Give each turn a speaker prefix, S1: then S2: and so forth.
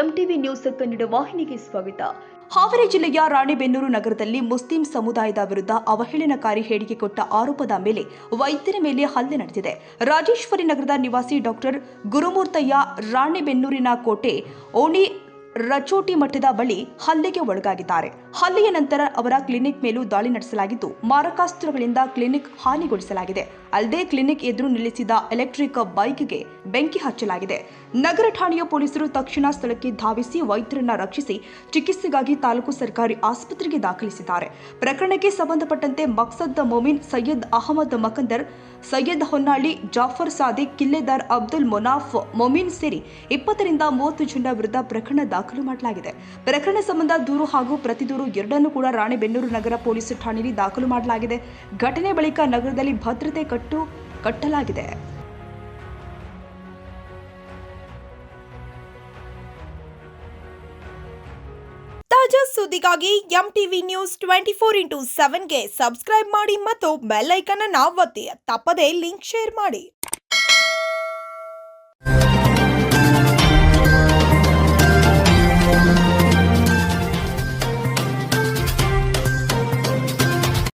S1: MTV news Kannada ವಾಹಿನಿಗೆ ಸ್ವಾಗತ. ಹಾವೇರಿ ಜಿಲ್ಲೆಯ ರಾಣೆಬೆನ್ನೂರು ನಗರದಲ್ಲಿ ಮುಸ್ಲಿಂ ಸಮುದಾಯದ ವಿರುದ್ಧ ಅವಹೇಳನಕಾರಿ ಹೇಳಿಕೆ ಕೊಟ್ಟ ಆರೋಪದ ಮೇಲೆ ವೈದ್ಯರ ಮೇಲೆ ಹಲ್ಲೆ ನಡೆದಿದೆ. ರಾಜೇಶ್ವರಿ ನಗರದ ನಿವಾಸಿ ಡಾಕ್ಟರ್ ಗುರುಮೂರ್ತಯ್ಯ ರಾಣೆಬೆನ್ನೂರಿನ ಕೋಟೆ ಓಣಿ ರಚೋಟಿ ಮಠದ ಬಳಿ ಹಲ್ಲೆಗೆ ಒಳಗಾಗಿದ್ದಾರೆ. ಹಲ್ಲೆಯ ನಂತರ ಅವರ ಕ್ಲಿನಿಕ್ ಮೇಲೂ ದಾಳಿ ನಡೆಸಲಾಗಿದ್ದು, ಮಾರಕಾಸ್ತ್ರಗಳಿಂದ ಕ್ಲಿನಿಕ್ ಹಾನಿಗೊಳಿಸಲಾಗಿದೆ. ಅಲ್ಲದೆ ಕ್ಲಿನಿಕ್ ಎದುರು ನಿಲ್ಲಿಸಿದ ಎಲೆಕ್ಟ್ರಿಕ್ ಬೈಕ್ಗೆ ಬೆಂಕಿ ಹಚ್ಚಲಾಗಿದೆ. ನಗರ ಠಾಣೆಯ ಪೊಲೀಸರು ತಕ್ಷಣ ಸ್ಥಳಕ್ಕೆ ಧಾವಿಸಿ ವೈದ್ಯರನ್ನ ರಕ್ಷಿಸಿ ಚಿಕಿತ್ಸೆಗಾಗಿ ತಾಲೂಕು ಸರ್ಕಾರಿ ಆಸ್ಪತ್ರೆಗೆ ದಾಖಲಿಸಿದ್ದಾರೆ. ಪ್ರಕರಣಕ್ಕೆ ಸಂಬಂಧಪಟ್ಟಂತೆ ಮಕ್ಸದ್ ಮೊಮಿನ್, ಸೈಯದ್ ಅಹಮದ್ ಮಕಂದರ್, ಸೈಯದ್ ಹೊನ್ನಾಳಿ, ಜಾಫರ್ ಸಾದಿಕ್, ಕಿಲ್ಲೆದಾರ್ ಅಬ್ದುಲ್ ಮೊನಾಫ್ ಮೊಮಿನ್ ಸೇರಿ 20 ರಿಂದ 30 ಜನರ ವಿರುದ್ಧ ಪ್ರಕರಣ ದಾಖಲು ಮಾಡಲಾಗಿದೆ. ಪ್ರಕರಣ ಸಂಬಂಧ ದೂರು ಹಾಗೂ ಪ್ರತಿದೂರು ಎರಡನ್ನೂ ಕೂಡ ರಾಣೆಬೆನ್ನೂರು ನಗರ ಪೊಲೀಸ್ ಠಾಣೆಯಲ್ಲಿ ದಾಖಲು ಮಾಡಲಾಗಿದೆ. ಘಟನೆ ಬಳಿಕ ನಗರದಲ್ಲಿ ಭದ್ರತೆ ಕಟ್ಟಲಾಗಿದೆ.
S2: ತಾಜಾ ಸುದ್ದಿಗಾಗಿ ಎಂಟಿವಿ ನ್ಯೂಸ್ 24x7ಗೆ ಸಬ್ಸ್ಕ್ರೈಬ್ ಮಾಡಿ ಮತ್ತು ಬೆಲ್ ಐಕಾನ್ ಅನ್ನು ಒತ್ತಿ. ತಪ್ಪದೇ ಲಿಂಕ್ ಶೇರ್ ಮಾಡಿ.